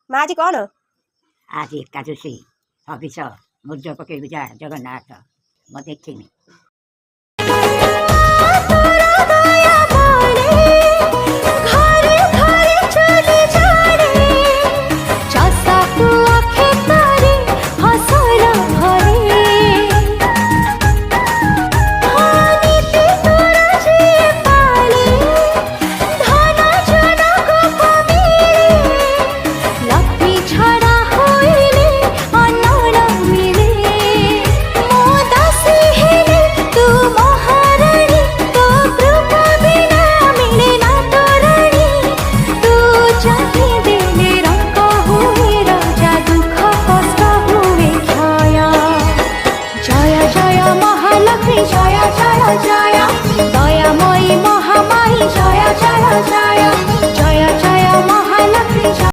ମା ଆଜି କ'ଣ? ଆଜି ଏକାଦଶୀ ହବିଷ ମୁର୍ଜ ପକେଇବି ଯା ଜଗନ୍ନାଥ ମୁଁ ଦେଖିନି। জয় জয় দয়াময়ী মহামায়ী জয় জয় জয়।